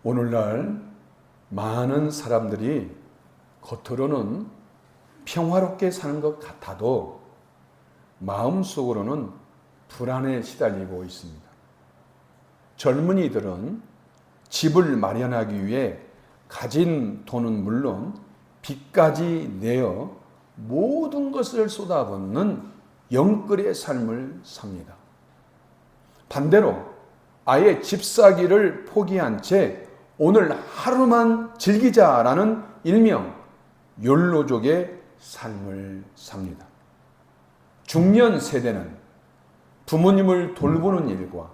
오늘날 많은 사람들이 겉으로는 평화롭게 사는 것 같아도 마음속으로는 불안에 시달리고 있습니다. 젊은이들은 집을 마련하기 위해 가진 돈은 물론 빚까지 내어 모든 것을 쏟아붓는 영끌의 삶을 삽니다. 반대로 아예 집 사기를 포기한 채 오늘 하루만 즐기자라는 일명 욜로족의 삶을 삽니다. 중년 세대는 부모님을 돌보는 일과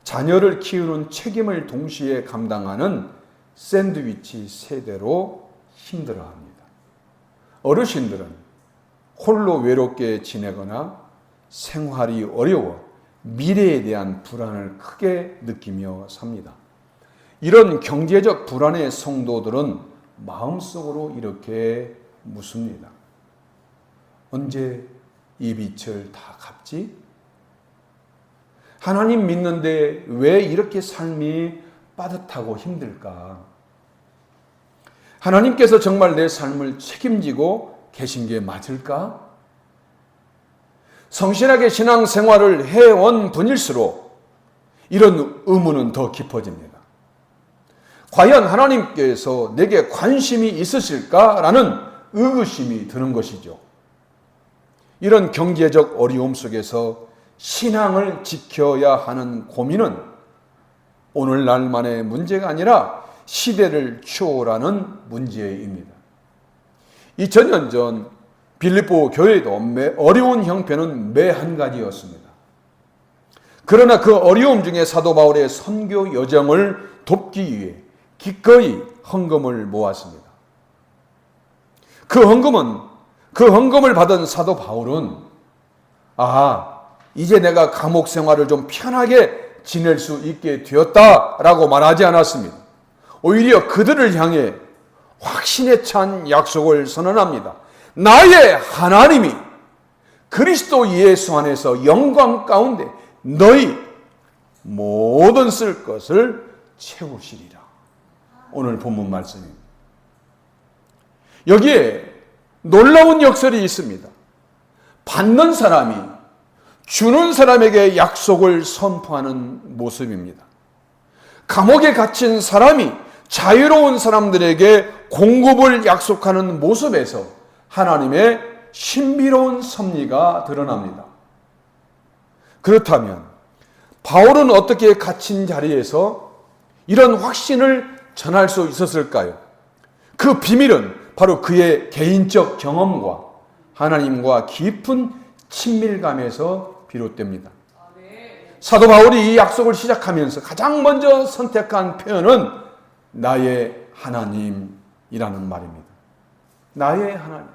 자녀를 키우는 책임을 동시에 감당하는 샌드위치 세대로 힘들어합니다. 어르신들은 홀로 외롭게 지내거나 생활이 어려워 미래에 대한 불안을 크게 느끼며 삽니다. 이런 경제적 불안의 성도들은 마음속으로 이렇게 묻습니다. 언제 이 빚을 다 갚지? 하나님 믿는데 왜 이렇게 삶이 빠듯하고 힘들까? 하나님께서 정말 내 삶을 책임지고 계신 게 맞을까? 성실하게 신앙생활을 해온 분일수록 이런 의문은 더 깊어집니다. 과연 하나님께서 내게 관심이 있으실까라는 의구심이 드는 것이죠. 이런 경제적 어려움 속에서 신앙을 지켜야 하는 고민은 오늘날만의 문제가 아니라 시대를 초월하는 문제입니다. 2000년 전 빌립보 교회도 어려운 형편은 매 한 가지였습니다. 그러나 그 어려움 중에 사도 바울의 선교 여정을 돕기 위해 기꺼이 헌금을 모았습니다. 그 헌금을 받은 사도 바울은 이제 내가 감옥 생활을 좀 편하게 지낼 수 있게 되었다라고 말하지 않았습니다. 오히려 그들을 향해 확신에 찬 약속을 선언합니다. 나의 하나님이 그리스도 예수 안에서 영광 가운데 너희 모든 쓸 것을 채우시리라. 오늘 본문 말씀입니다. 여기에 놀라운 역설이 있습니다. 받는 사람이 주는 사람에게 약속을 선포하는 모습입니다. 감옥에 갇힌 사람이 자유로운 사람들에게 공급을 약속하는 모습에서 하나님의 신비로운 섭리가 드러납니다. 그렇다면 바울은 어떻게 갇힌 자리에서 이런 확신을 전할 수 있었을까요? 그 비밀은 바로 그의 개인적 경험과 하나님과 깊은 친밀감에서 비롯됩니다. 사도 바울이 이 약속을 시작하면서 가장 먼저 선택한 표현은 나의 하나님이라는 말입니다. 나의 하나님.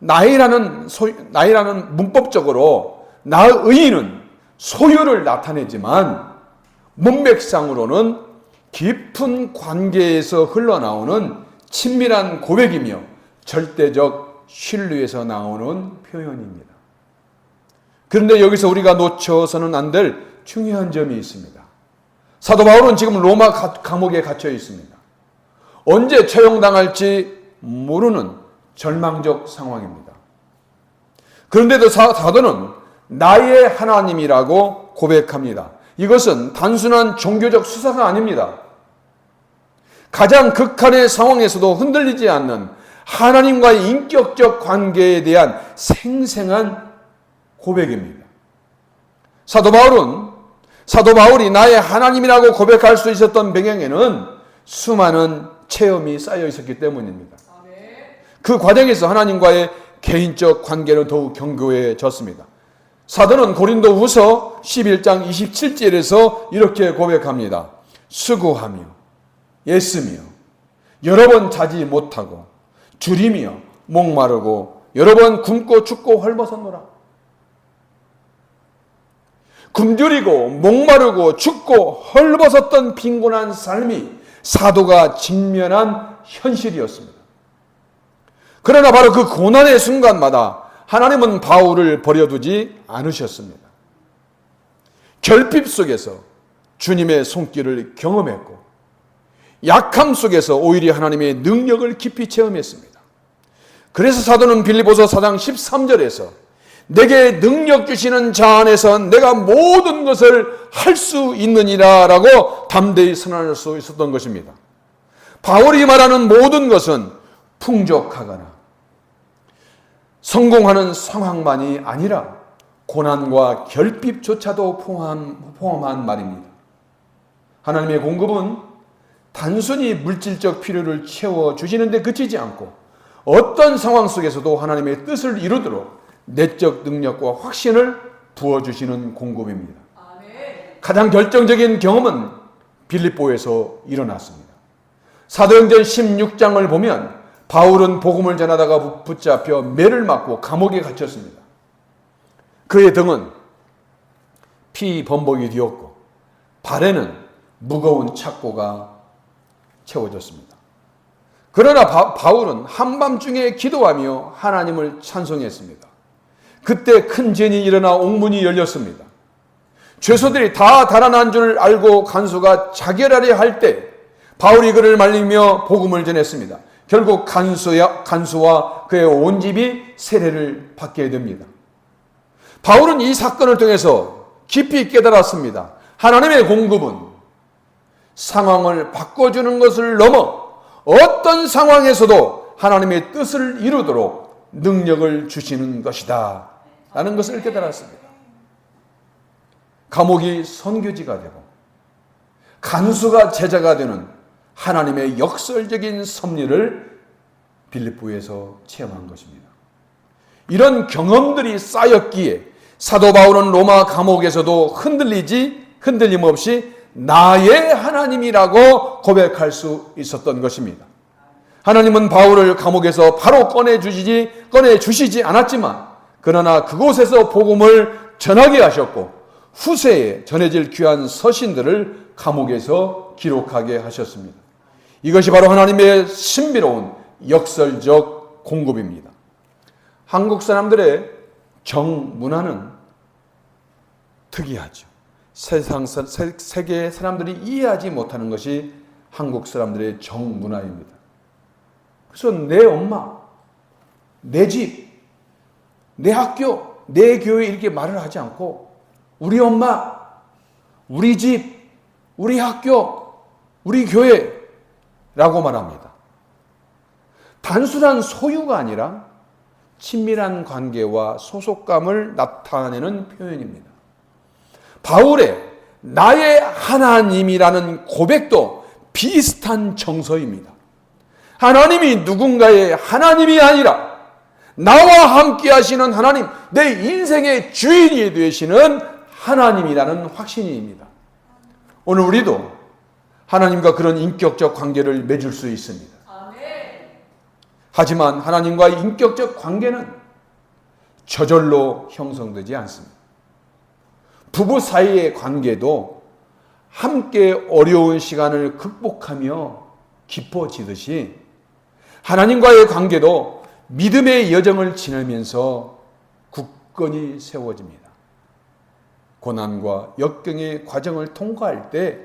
나이라는 문법적으로 나의는 소유를 나타내지만 문맥상으로는 깊은 관계에서 흘러나오는 친밀한 고백이며 절대적 신뢰에서 나오는 표현입니다. 그런데 여기서 우리가 놓쳐서는 안 될 중요한 점이 있습니다. 사도 바울은 지금 로마 감옥에 갇혀 있습니다. 언제 처형당할지 모르는 절망적 상황입니다. 그런데도 사도는 나의 하나님이라고 고백합니다. 이것은 단순한 종교적 수사가 아닙니다. 가장 극한의 상황에서도 흔들리지 않는 하나님과의 인격적 관계에 대한 생생한 고백입니다. 사도 바울이 나의 하나님이라고 고백할 수 있었던 배경에는 수많은 체험이 쌓여 있었기 때문입니다. 그 과정에서 하나님과의 개인적 관계는 더욱 견고해졌습니다. 사도는 고린도후서 11장 27절에서 이렇게 고백합니다. 수고하며 애쓰며 여러 번 자지 못하고 줄이며 목마르고 여러 번 굶고 춥고 헐벗었노라. 굶주리고 목마르고 춥고 헐벗었던 빈곤한 삶이 사도가 직면한 현실이었습니다. 그러나 바로 그 고난의 순간마다 하나님은 바울을 버려두지 않으셨습니다. 결핍 속에서 주님의 손길을 경험했고 약함 속에서 오히려 하나님의 능력을 깊이 체험했습니다. 그래서 사도는 빌립보서 4장 13절에서 내게 능력 주시는 자 안에서 내가 모든 것을 할 수 있느니라 라고 담대히 선언할 수 있었던 것입니다. 바울이 말하는 모든 것은 풍족하거나 성공하는 상황만이 아니라 고난과 결핍조차도 포함한 말입니다. 하나님의 공급은 단순히 물질적 필요를 채워주시는 데 그치지 않고 어떤 상황 속에서도 하나님의 뜻을 이루도록 내적 능력과 확신을 부어주시는 공급입니다. 가장 결정적인 경험은 빌립보에서 일어났습니다. 사도행전 16장을 보면 바울은 복음을 전하다가 붙잡혀 매를 맞고 감옥에 갇혔습니다. 그의 등은 피 범벅이 되었고 발에는 무거운 착고가 채워졌습니다. 그러나 바울은 한밤중에 기도하며 하나님을 찬송했습니다. 그때 큰 재난이 일어나 옥문이 열렸습니다. 죄수들이 다 달아난 줄 알고 간수가 자결하려 할 때 바울이 그를 말리며 복음을 전했습니다. 결국 간수와 그의 온 집이 세례를 받게 됩니다. 바울은 이 사건을 통해서 깊이 깨달았습니다. 하나님의 공급은 상황을 바꿔주는 것을 넘어 어떤 상황에서도 하나님의 뜻을 이루도록 능력을 주시는 것이다 라는 것을 깨달았습니다. 감옥이 선교지가 되고 간수가 제자가 되는 하나님의 역설적인 섭리를 빌립보에서 체험한 것입니다. 이런 경험들이 쌓였기에 사도 바울은 로마 감옥에서도 흔들림 없이 나의 하나님이라고 고백할 수 있었던 것입니다. 하나님은 바울을 감옥에서 바로 꺼내주시지 않았지만 그러나 그곳에서 복음을 전하게 하셨고 후세에 전해질 귀한 서신들을 감옥에서 기록하게 하셨습니다. 이것이 바로 하나님의 신비로운 역설적 공급입니다. 한국 사람들의 정문화는 특이하죠. 세계 사람들이 이해하지 못하는 것이 한국 사람들의 정문화입니다. 그래서 내 엄마, 내 집, 내 학교, 내 교회 이렇게 말을 하지 않고 우리 엄마, 우리 집, 우리 학교, 우리 교회라고 말합니다. 단순한 소유가 아니라 친밀한 관계와 소속감을 나타내는 표현입니다. 바울의 나의 하나님이라는 고백도 비슷한 정서입니다. 하나님이 누군가의 하나님이 아니라 나와 함께 하시는 하나님, 내 인생의 주인이 되시는 하나님이라는 확신입니다. 오늘 우리도 하나님과 그런 인격적 관계를 맺을 수 있습니다. 하지만 하나님과의 인격적 관계는 저절로 형성되지 않습니다. 부부 사이의 관계도 함께 어려운 시간을 극복하며 깊어지듯이 하나님과의 관계도 믿음의 여정을 지나면서 굳건히 세워집니다. 고난과 역경의 과정을 통과할 때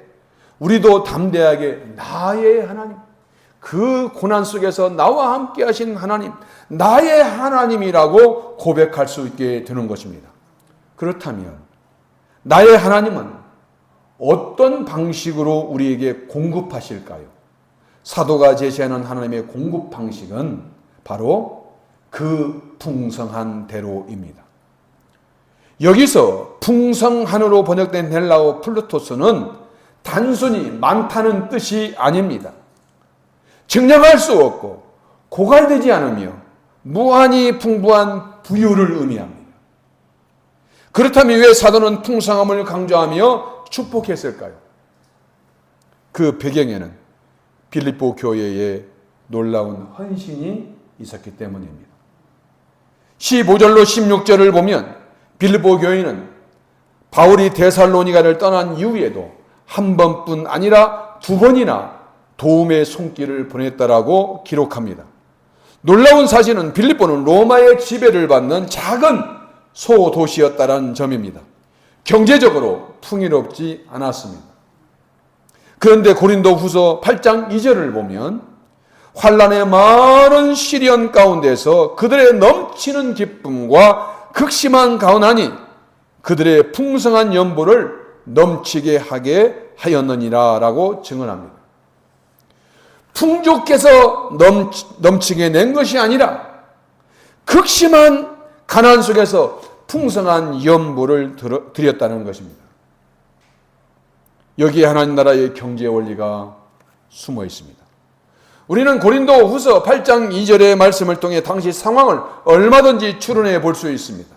우리도 담대하게 나의 하나님, 그 고난 속에서 나와 함께 하신 하나님, 나의 하나님이라고 고백할 수 있게 되는 것입니다. 그렇다면 나의 하나님은 어떤 방식으로 우리에게 공급하실까요? 사도가 제시하는 하나님의 공급 방식은 바로 그 풍성한 대로입니다. 여기서 풍성한으로 번역된 헬라어 플루토스는 단순히 많다는 뜻이 아닙니다. 증량할 수 없고 고갈되지 않으며 무한히 풍부한 부유를 의미합니다. 그렇다면 왜 사도는 풍성함을 강조하며 축복했을까요? 그 배경에는 빌립보 교회의 놀라운 헌신이 있었기 때문입니다. 15절로 16절을 보면 빌립보 교회는 바울이 데살로니가를 떠난 이후에도 한 번뿐 아니라 두 번이나 도움의 손길을 보냈다라고 기록합니다. 놀라운 사실은 빌립보는 로마의 지배를 받는 작은 소도시였다는 점입니다. 경제적으로 풍요롭지 않았습니다. 그런데 고린도후서 8장 2절을 보면 환난의 많은 시련 가운데서 그들의 넘치는 기쁨과 극심한 가운하니 그들의 풍성한 연보를 넘치게 하게 하였느니라 라고 증언합니다. 풍족해서 넘치게 낸 것이 아니라 극심한 가난 속에서 풍성한 연보를 드렸다는 것입니다. 여기에 하나님 나라의 경제 원리가 숨어 있습니다. 우리는 고린도후서 8장 2절의 말씀을 통해 당시 상황을 얼마든지 추론해 볼 수 있습니다.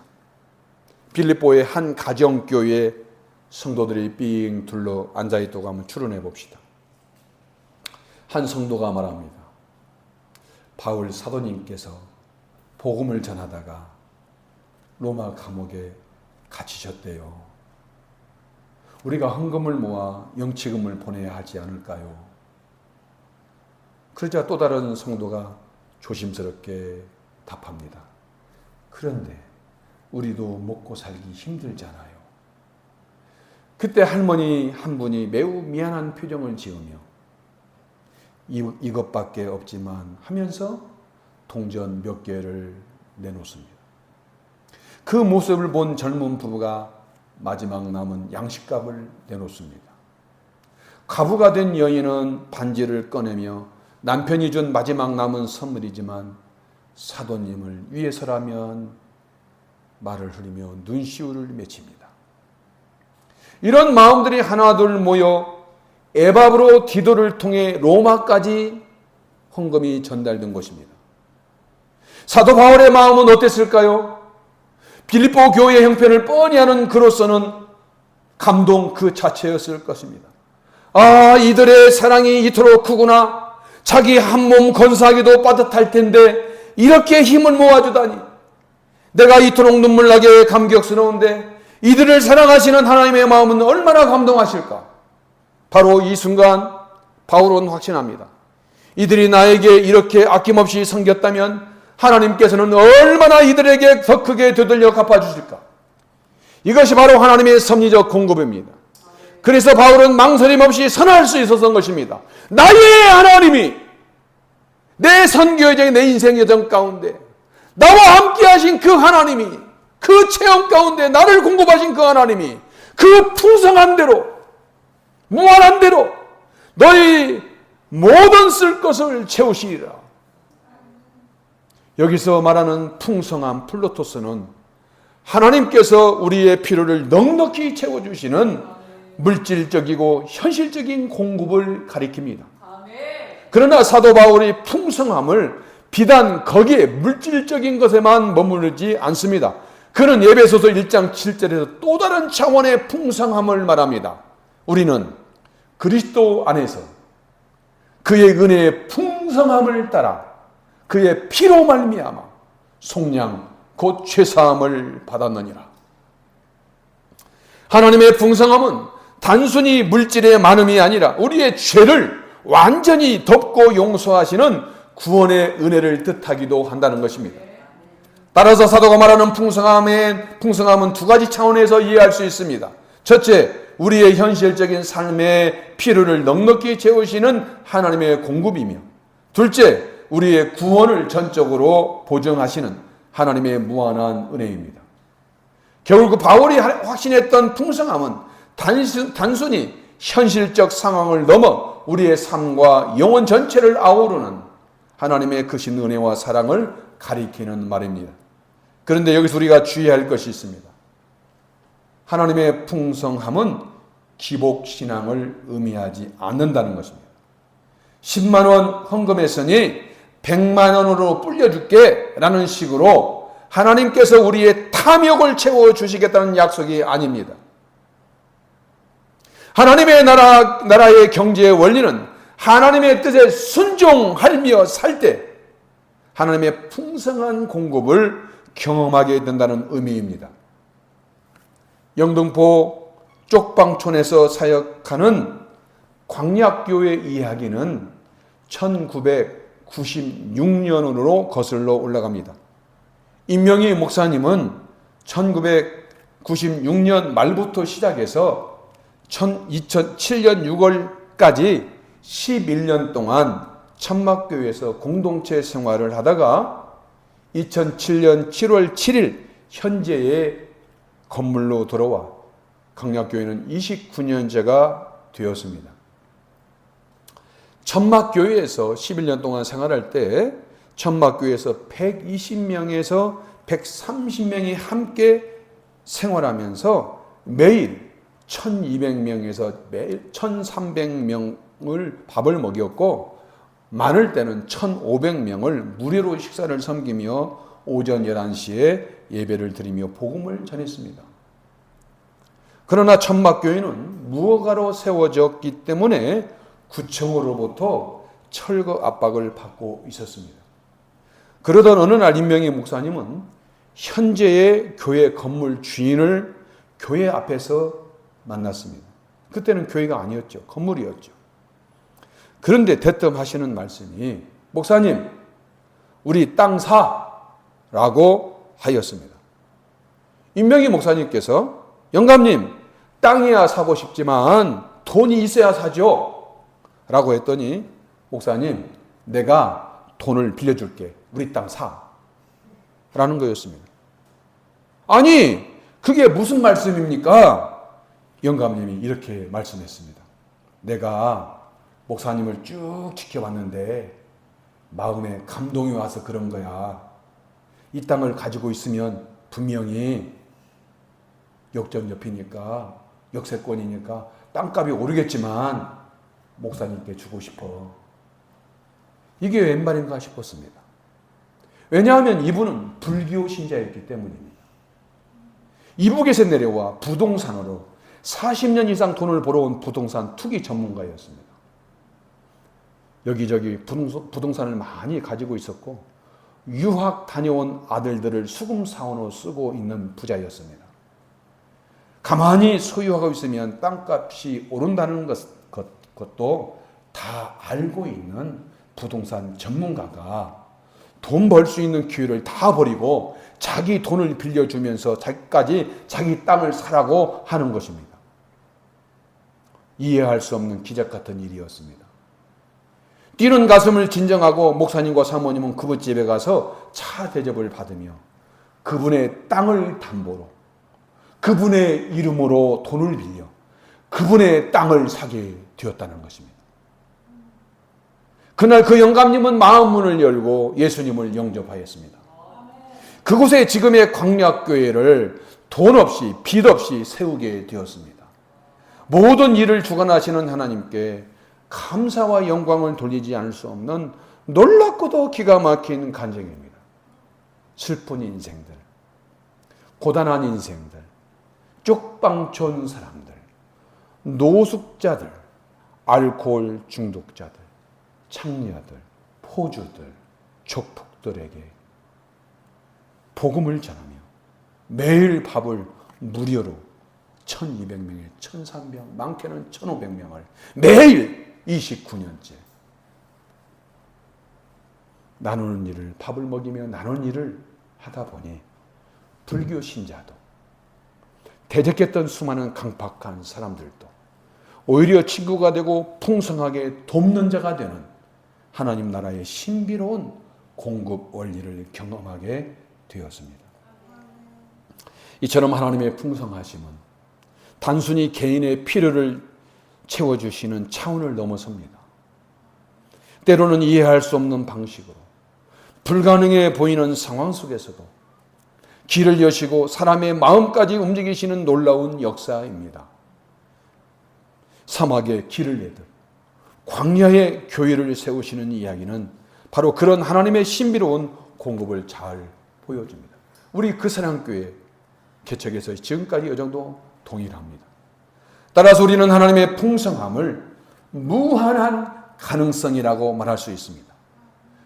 빌립보의 한 가정교회에 성도들이 삥 둘러 앉아있다고 한번 추론해 봅시다. 한 성도가 말합니다. 바울 사도님께서 복음을 전하다가 로마 감옥에 갇히셨대요. 우리가 헌금을 모아 영치금을 보내야 하지 않을까요? 그러자 또 다른 성도가 조심스럽게 답합니다. 그런데 우리도 먹고 살기 힘들잖아요. 그때 할머니 한 분이 매우 미안한 표정을 지으며 이것밖에 없지만 하면서 동전 몇 개를 내놓습니다. 그 모습을 본 젊은 부부가 마지막 남은 양식값을 내놓습니다. 과부가 된 여인은 반지를 꺼내며 남편이 준 마지막 남은 선물이지만 사도님을 위해서라면 말을 흐리며 눈시울을 맺힙니다. 이런 마음들이 하나둘 모여 에바브로 디도를 통해 로마까지 헌금이 전달된 것입니다. 사도 바울의 마음은 어땠을까요? 빌립보 교회의 형편을 뻔히 아는 그로서는 감동 그 자체였을 것입니다. 아, 이들의 사랑이 이토록 크구나. 자기 한 몸 건사하기도 빠듯할 텐데 이렇게 힘을 모아주다니. 내가 이토록 눈물나게 감격스러운데 이들을 사랑하시는 하나님의 마음은 얼마나 감동하실까. 바로 이 순간 바울은 확신합니다. 이들이 나에게 이렇게 아낌없이 섬겼다면 하나님께서는 얼마나 이들에게 더 크게 되돌려 갚아주실까. 이것이 바로 하나님의 섭리적 공급입니다. 그래서 바울은 망설임 없이 선언할 수 있었던 것입니다. 나의 하나님이 내 선교여정, 내 인생 여정 가운데 나와 함께 하신 그 하나님이, 그 체험 가운데 나를 공급하신 그 하나님이 그 풍성한 대로, 무한한 대로 너희 모든 쓸 것을 채우시리라. 여기서 말하는 풍성한 플로토스는 하나님께서 우리의 필요를 넉넉히 채워주시는 물질적이고 현실적인 공급을 가리킵니다. 그러나 사도 바울이 풍성함을 비단 거기에 물질적인 것에만 머무르지 않습니다. 그는 에베소서 1장 7절에서 또 다른 차원의 풍성함을 말합니다. 우리는 그리스도 안에서 그의 은혜의 풍성함을 따라 그의 피로 말미암아 속량 곧 죄사함을 받았느니라. 하나님의 풍성함은 단순히 물질의 많음이 아니라 우리의 죄를 완전히 덮고 용서하시는 구원의 은혜를 뜻하기도 한다는 것입니다. 따라서 사도가 말하는 풍성함은 두 가지 차원에서 이해할 수 있습니다. 첫째, 우리의 현실적인 삶의 필요를 넉넉히 채우시는 하나님의 공급이며, 둘째, 우리의 구원을 전적으로 보증하시는 하나님의 무한한 은혜입니다. 결국 바울이 확신했던 풍성함은 단순히 현실적 상황을 넘어 우리의 삶과 영혼 전체를 아우르는 하나님의 크신 은혜와 사랑을 가리키는 말입니다. 그런데 여기서 우리가 주의할 것이 있습니다. 하나님의 풍성함은 기복신앙을 의미하지 않는다는 것입니다. 10만 원 헌금했으니 100만 원으로 불려줄게 라는 식으로 하나님께서 우리의 탐욕을 채워주시겠다는 약속이 아닙니다. 하나님의 나라의 경제의 원리는 하나님의 뜻에 순종하며 살 때 하나님의 풍성한 공급을 경험하게 된다는 의미입니다. 영등포 쪽방촌에서 사역하는 광약교회 이야기는 1996년으로 거슬러 올라갑니다. 임명희 목사님은 1996년 말부터 시작해서 2007년 6월 끝까지 11년 동안 천막교회에서 공동체 생활을 하다가 2007년 7월 7일 현재의 건물로 들어와 강약교회는 29년째가 되었습니다. 천막교회에서 11년 동안 생활할 때 천막교회에서 120명에서 130명이 함께 생활하면서 매일 1200명에서 매일 1300명을 밥을 먹였고 많을 때는 1500명을 무료로 식사를 섬기며 오전 11시에 예배를 드리며 복음을 전했습니다. 그러나 천막교회는 무허가로 세워졌기 때문에 구청으로부터 철거 압박을 받고 있었습니다. 그러던 어느 날 임명희 목사님은 현재의 교회 건물 주인을 교회 앞에서 만났습니다. 그때는 교회가 아니었죠. 건물이었죠. 그런데 대뜸 하시는 말씀이 목사님 우리 땅 사라고 하였습니다. 임명희 목사님께서 영감님 땅이야 사고 싶지만 돈이 있어야 사죠 라고 했더니 목사님 내가 돈을 빌려줄게 우리 땅 사 라는 거였습니다. 아니 그게 무슨 말씀입니까? 영감님이 이렇게 말씀했습니다. 내가 목사님을 쭉 지켜봤는데 마음에 감동이 와서 그런 거야. 이 땅을 가지고 있으면 분명히 역전역이니까 역세권이니까 땅값이 오르겠지만 목사님께 주고 싶어. 이게 웬 말인가 싶었습니다. 왜냐하면 이분은 불교 신자였기 때문입니다. 이북에서 내려와 부동산으로 40년 이상 돈을 벌어온 부동산 투기 전문가였습니다. 여기저기 부동산을 많이 가지고 있었고 유학 다녀온 아들들을 수금 사원으로 쓰고 있는 부자였습니다. 가만히 소유하고 있으면 땅값이 오른다는 것도 다 알고 있는 부동산 전문가가 돈 벌 수 있는 기회를 다 버리고 자기 돈을 빌려주면서 자기까지 자기 땅을 사라고 하는 것입니다. 이해할 수 없는 기적 같은 일이었습니다. 뛰는 가슴을 진정하고 목사님과 사모님은 그분 집에 가서 차 대접을 받으며 그분의 땅을 담보로 그분의 이름으로 돈을 빌려 그분의 땅을 사게 되었다는 것입니다. 그날 그 영감님은 마음 문을 열고 예수님을 영접하였습니다. 그곳에 지금의 광약교회를 돈 없이 빚 없이 세우게 되었습니다. 모든 일을 주관하시는 하나님께 감사와 영광을 돌리지 않을 수 없는 놀랍고도 기가 막힌 간증입니다. 슬픈 인생들, 고단한 인생들, 쪽방촌 사람들, 노숙자들, 알코올 중독자들, 창녀들, 포주들, 족폭들에게 복음을 전하며 매일 밥을 무료로 1200명에 1300명, 많게는 1500명을 매일 29년째 나누는 일을 밥을 먹이며 나누는 일을 하다 보니 불교 신자도 대적했던 수많은 강팍한 사람들도 오히려 친구가 되고 풍성하게 돕는 자가 되는 하나님 나라의 신비로운 공급 원리를 경험하게 되었습니다. 이처럼 하나님의 풍성하심은 단순히 개인의 필요를 채워주시는 차원을 넘어섭니다. 때로는 이해할 수 없는 방식으로 불가능해 보이는 상황 속에서도 길을 여시고 사람의 마음까지 움직이시는 놀라운 역사입니다. 사막에 길을 내듯 광야에 교회를 세우시는 이야기는 바로 그런 하나님의 신비로운 공급을 잘 보여줍니다. 우리 그사랑교회 개척에서 지금까지 이 정도 동일합니다. 따라서 우리는 하나님의 풍성함을 무한한 가능성이라고 말할 수 있습니다.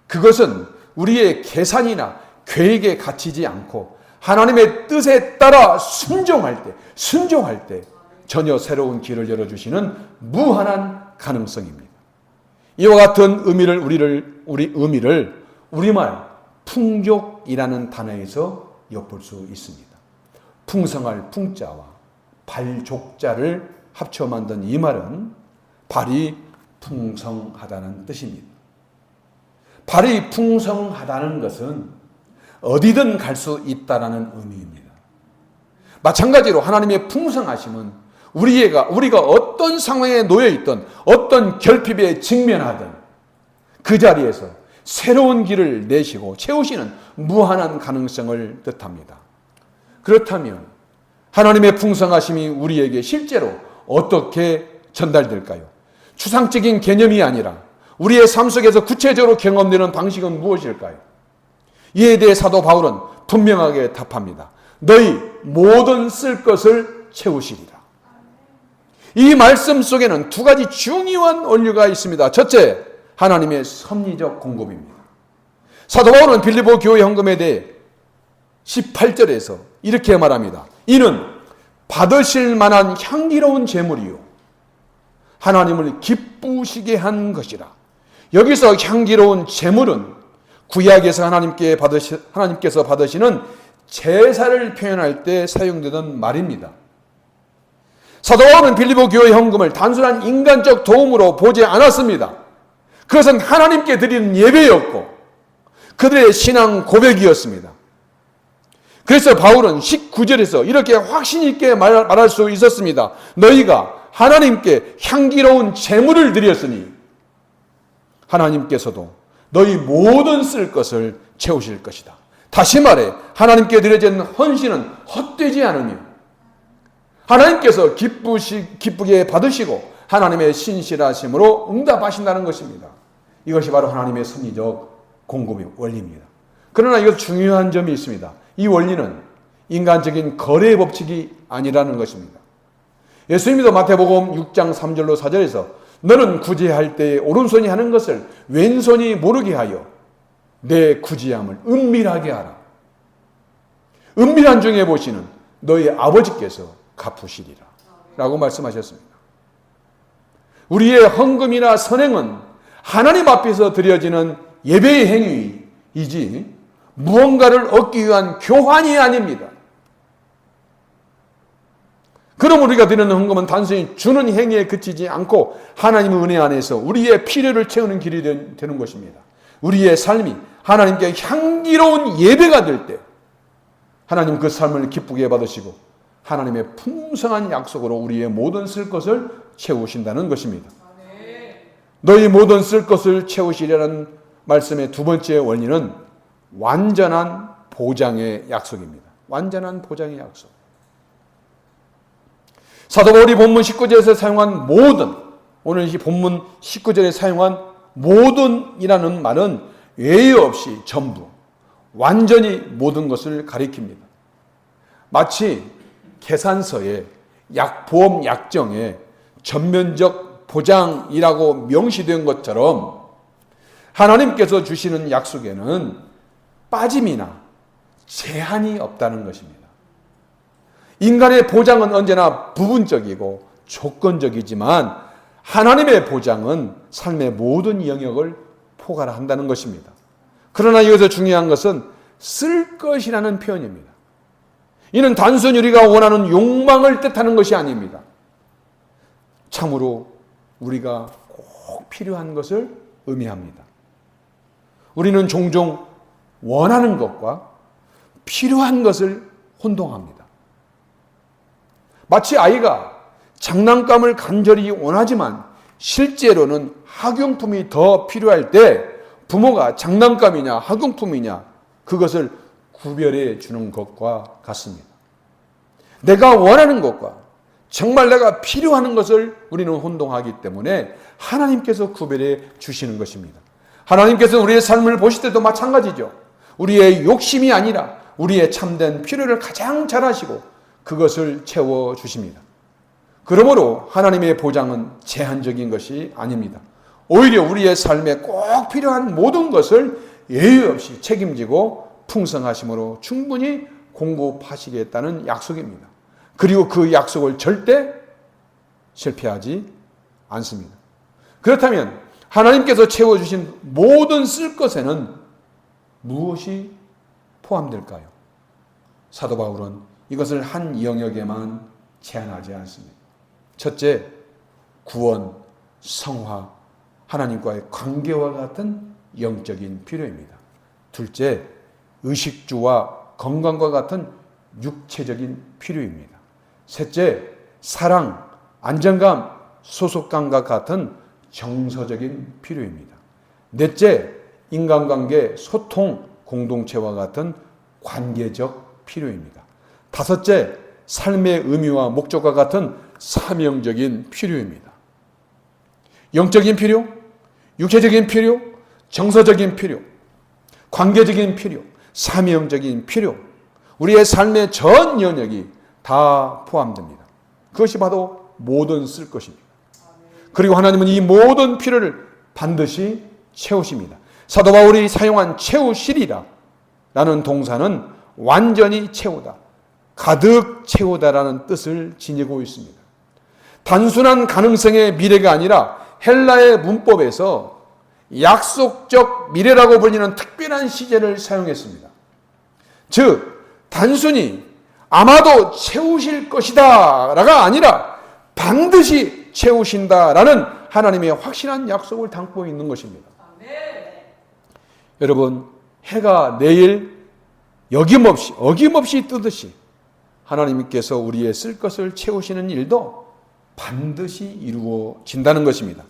그것은 우리의 계산이나 계획에 갇히지 않고 하나님의 뜻에 따라 순종할 때 전혀 새로운 길을 열어주시는 무한한 가능성입니다. 이와 같은 의미를 우리말 풍족이라는 단어에서 엿볼 수 있습니다. 풍성할 풍자와 발족자를 합쳐 만든 이 말은 발이 풍성하다는 뜻입니다. 발이 풍성하다는 것은 어디든 갈 수 있다라는 의미입니다. 마찬가지로 하나님의 풍성하심은 우리가 어떤 상황에 놓여 있든 어떤 결핍에 직면하든 그 자리에서 새로운 길을 내시고 채우시는 무한한 가능성을 뜻합니다. 그렇다면 하나님의 풍성하심이 우리에게 실제로 어떻게 전달될까요? 추상적인 개념이 아니라 우리의 삶 속에서 구체적으로 경험되는 방식은 무엇일까요? 이에 대해 사도 바울은 분명하게 답합니다. 너희 모든 쓸 것을 채우시리라. 이 말씀 속에는 두 가지 중요한 원리가 있습니다. 첫째, 하나님의 섭리적 공급입니다. 사도 바울은 빌립보 교회 헌금에 대해 18절에서 이렇게 말합니다. 이는 받으실 만한 향기로운 제물이요 하나님을 기쁘시게 한 것이라. 여기서 향기로운 제물은 구약에서 하나님께서 받으시는 제사를 표현할 때 사용되던 말입니다. 사도 바울은 빌립보 교회 헌금을 단순한 인간적 도움으로 보지 않았습니다. 그것은 하나님께 드리는 예배였고 그들의 신앙 고백이었습니다. 그래서 바울은 19절에서 이렇게 확신 있게 말할 수 있었습니다. 너희가 하나님께 향기로운 제물을 드렸으니 하나님께서도 너희 모든 쓸 것을 채우실 것이다. 다시 말해 하나님께 드려진 헌신은 헛되지 않으며 하나님께서 기쁘게 받으시고 하나님의 신실하심으로 응답하신다는 것입니다. 이것이 바로 하나님의 섭리적 공급의 원리입니다. 그러나 이것 중요한 점이 있습니다. 이 원리는 인간적인 거래 법칙이 아니라는 것입니다. 예수님도 마태복음 6장 3절로 4절에서 너는 구제할 때에 오른손이 하는 것을 왼손이 모르게 하여 내 구제함을 은밀하게 하라. 은밀한 중에 보시는 너희 아버지께서 갚으시리라 라고 말씀하셨습니다. 우리의 헌금이나 선행은 하나님 앞에서 드려지는 예배의 행위이지 무언가를 얻기 위한 교환이 아닙니다. 그럼 우리가 드리는 헌금은 단순히 주는 행위에 그치지 않고 하나님의 은혜 안에서 우리의 필요를 채우는 길이 되는 것입니다. 우리의 삶이 하나님께 향기로운 예배가 될 때 하나님 그 삶을 기쁘게 받으시고 하나님의 풍성한 약속으로 우리의 모든 쓸 것을 채우신다는 것입니다. 너희 모든 쓸 것을 채우시려는 말씀의 두 번째 원리는 완전한 보장의 약속입니다. 완전한 보장의 약속. 사도 바울이 본문 19절에서 사용한 모든, 오늘 이 본문 19절에 사용한 모든이라는 말은 예외 없이 전부, 완전히 모든 것을 가리킵니다. 마치 계산서에 보험 약정에 전면적 보장이라고 명시된 것처럼 하나님께서 주시는 약속에는 빠짐이나 제한이 없다는 것입니다. 인간의 보장은 언제나 부분적이고 조건적이지만 하나님의 보장은 삶의 모든 영역을 포괄한다는 것입니다. 그러나 여기서 중요한 것은 쓸 것이라는 표현입니다. 이는 단순히 우리가 원하는 욕망을 뜻하는 것이 아닙니다. 참으로 우리가 꼭 필요한 것을 의미합니다. 우리는 종종 원하는 것과 필요한 것을 혼동합니다. 마치 아이가 장난감을 간절히 원하지만 실제로는 학용품이 더 필요할 때 부모가 장난감이냐 학용품이냐 그것을 구별해 주는 것과 같습니다. 내가 원하는 것과 정말 내가 필요한 것을 우리는 혼동하기 때문에 하나님께서 구별해 주시는 것입니다. 하나님께서 우리의 삶을 보실 때도 마찬가지죠. 우리의 욕심이 아니라 우리의 참된 필요를 가장 잘 아시고 그것을 채워주십니다. 그러므로 하나님의 보장은 제한적인 것이 아닙니다. 오히려 우리의 삶에 꼭 필요한 모든 것을 예외 없이 책임지고 풍성하심으로 충분히 공급하시겠다는 약속입니다. 그리고 그 약속을 절대 실패하지 않습니다. 그렇다면 하나님께서 채워주신 모든 쓸 것에는 무엇이 포함될까요? 사도 바울은 이것을 한 영역에만 제한하지 않습니다. 첫째, 구원, 성화, 하나님과의 관계와 같은 영적인 필요입니다. 둘째, 의식주와 건강과 같은 육체적인 필요입니다. 셋째, 사랑, 안정감, 소속감과 같은 정서적인 필요입니다. 넷째, 인간관계, 소통, 공동체와 같은 관계적 필요입니다. 다섯째, 삶의 의미와 목적과 같은 사명적인 필요입니다. 영적인 필요, 육체적인 필요, 정서적인 필요, 관계적인 필요, 사명적인 필요, 우리의 삶의 전 영역이 다 포함됩니다. 그것이 바로 모든 쓸 것입니다. 그리고 하나님은 이 모든 필요를 반드시 채우십니다. 사도 바울이 사용한 채우시리라 라는 동사는 완전히 채우다, 가득 채우다라는 뜻을 지니고 있습니다. 단순한 가능성의 미래가 아니라 헬라의 문법에서 약속적 미래라고 불리는 특별한 시제를 사용했습니다. 즉, 단순히 아마도 채우실 것이다 라가 아니라 반드시 채우신다라는 하나님의 확실한 약속을 담고 있는 것입니다. 여러분, 해가 내일 어김없이 뜨듯이 하나님께서 우리의 쓸 것을 채우시는 일도 반드시 이루어진다는 것입니다.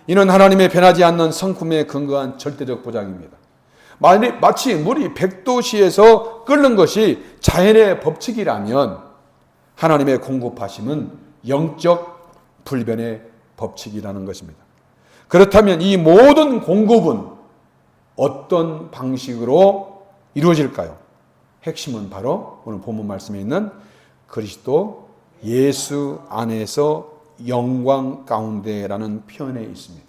이는 하나님의 변하지 않는 성품에 근거한 절대적 보장입니다. 마치 물이 100도씨에서 끓는 것이 자연의 법칙이라면 하나님의 공급하심은 영적 불변의 법칙이라는 것입니다. 그렇다면 이 모든 공급은 어떤 방식으로 이루어질까요? 핵심은 바로 오늘 본문 말씀에 있는 그리스도 예수 안에서 영광 가운데라는 표현에 있습니다.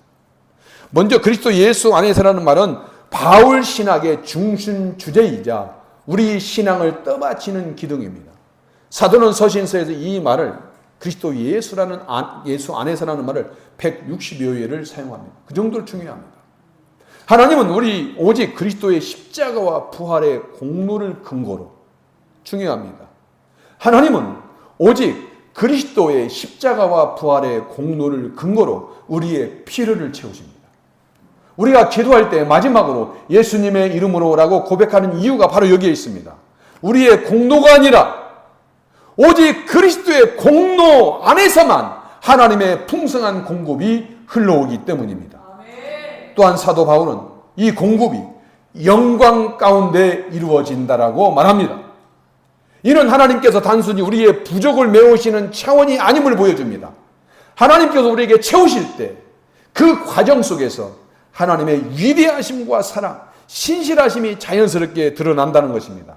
먼저 그리스도 예수 안에서라는 말은 바울 신학의 중심 주제이자 우리 신앙을 떠받치는 기둥입니다. 사도는 서신서에서 이 말을 그리스도 예수 안에서라는 말을 160여 회를 사용합니다. 그 정도로 중요합니다. 하나님은 우리 오직 그리스도의 십자가와 부활의 공로를 근거로 중요합니다. 하나님은 오직 그리스도의 십자가와 부활의 공로를 근거로 우리의 필요를 채우십니다. 우리가 기도할 때 마지막으로 예수님의 이름으로라고 고백하는 이유가 바로 여기에 있습니다. 우리의 공로가 아니라 오직 그리스도의 공로 안에서만 하나님의 풍성한 공급이 흘러오기 때문입니다. 또한 사도 바울은 이 공급이 영광 가운데 이루어진다라고 말합니다. 이는 하나님께서 단순히 우리의 부족을 메우시는 차원이 아님을 보여줍니다. 하나님께서 우리에게 채우실 때 그 과정 속에서 하나님의 위대하심과 사랑, 신실하심이 자연스럽게 드러난다는 것입니다.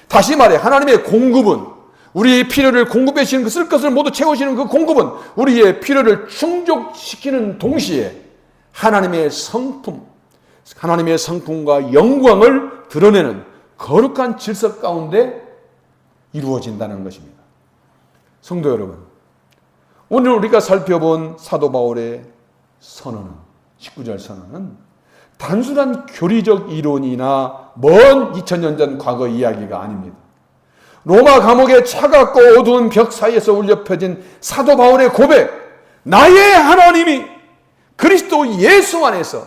다시 말해 하나님의 공급은 우리의 필요를 공급해 주시는 그 쓸 것을 모두 채우시는 그 공급은 우리의 필요를 충족시키는 동시에 하나님의 성품, 하나님의 성품과 영광을 드러내는 거룩한 질서 가운데 이루어진다는 것입니다. 성도 여러분, 오늘 우리가 살펴본 사도 바울의 선언은 19절 선언은 단순한 교리적 이론이나 먼 2000년 전 과거 이야기가 아닙니다. 로마 감옥의 차갑고 어두운 벽 사이에서 울려 펴진 사도 바울의 고백, 나의 하나님이 그리스도 예수 안에서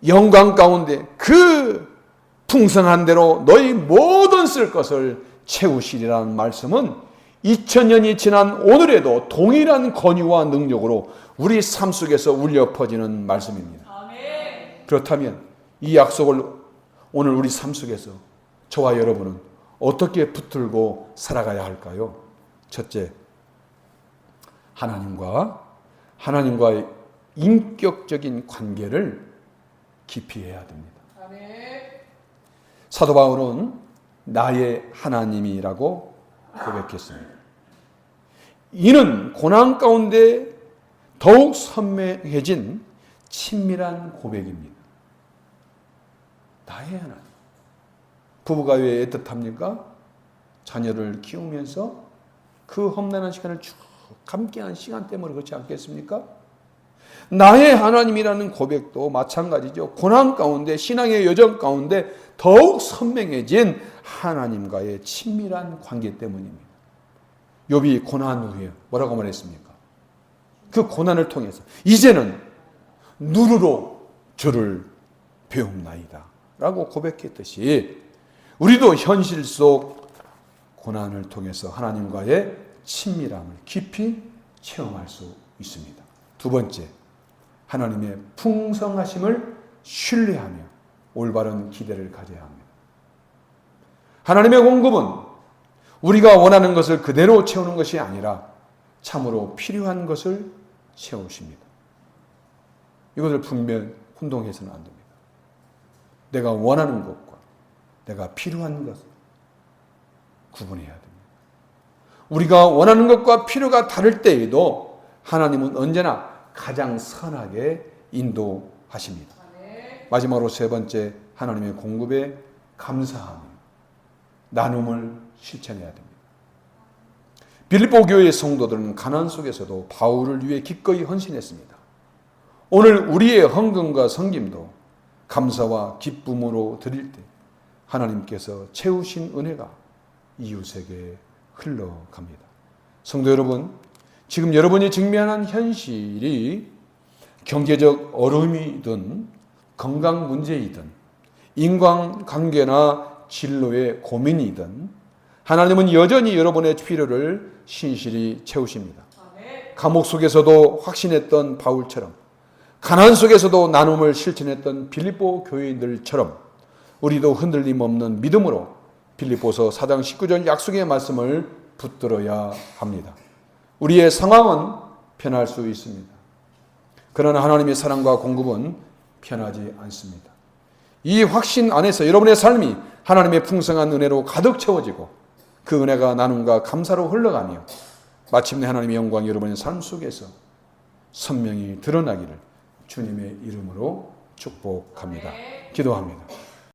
영광 가운데 그 풍성한 대로 너희 모든 쓸 것을 채우시리라는 말씀은 2000년이 지난 오늘에도 동일한 권위와 능력으로 우리 삶 속에서 울려 퍼지는 말씀입니다. 아멘. 그렇다면 이 약속을 오늘 우리 삶 속에서 저와 여러분은 어떻게 붙들고 살아가야 할까요? 첫째, 하나님과의 인격적인 관계를 깊이 해야 됩니다. 아멘. 사도 바울은 나의 하나님이라고 고백했습니다. 이는 고난 가운데 더욱 선명해진 친밀한 고백입니다. 나의 하나님. 부부가 왜 애틋합니까? 자녀를 키우면서 그 험난한 시간을 쭉 함께한 시간 때문에 그렇지 않겠습니까? 나의 하나님이라는 고백도 마찬가지죠. 고난 가운데, 신앙의 여정 가운데 더욱 선명해진 하나님과의 친밀한 관계 때문입니다. 욥이 고난 후에 뭐라고 말했습니까? 그 고난을 통해서 이제는 누르로 주를 배움나이다 라고 고백했듯이 우리도 현실 속 고난을 통해서 하나님과의 친밀함을 깊이 체험할 수 있습니다. 두 번째, 하나님의 풍성하심을 신뢰하며 올바른 기대를 가져야 합니다. 하나님의 공급은 우리가 원하는 것을 그대로 채우는 것이 아니라 참으로 필요한 것을 채우십니다. 이것을 분명 혼동해서는 안 됩니다. 내가 원하는 것과 내가 필요한 것을 구분해야 됩니다. 우리가 원하는 것과 필요가 다를 때에도 하나님은 언제나 가장 선하게 인도하십니다. 마지막으로 세 번째, 하나님의 공급에 감사하며 나눔을 실천해야 됩니다. 빌립보 교회의 성도들은 가난 속에서도 바울을 위해 기꺼이 헌신했습니다. 오늘 우리의 헌금과 섬김도 감사와 기쁨으로 드릴 때 하나님께서 채우신 은혜가 이웃에게 흘러갑니다. 성도 여러분, 지금 여러분이 직면한 현실이 경제적 어려움이든 건강 문제이든 인간관계나 진로의 고민이든 하나님은 여전히 여러분의 필요를 신실히 채우십니다. 감옥 속에서도 확신했던 바울처럼 가난 속에서도 나눔을 실천했던 빌립보 교인들처럼 우리도 흔들림 없는 믿음으로 빌립보서 4장 19절 약속의 말씀을 붙들어야 합니다. 우리의 상황은 편할 수 있습니다. 그러나 하나님의 사랑과 공급은 편하지 않습니다. 이 확신 안에서 여러분의 삶이 하나님의 풍성한 은혜로 가득 채워지고 그 은혜가 나눔과 감사로 흘러가며 마침내 하나님의 영광이 여러분의 삶 속에서 선명히 드러나기를 주님의 이름으로 축복합니다. 기도합니다.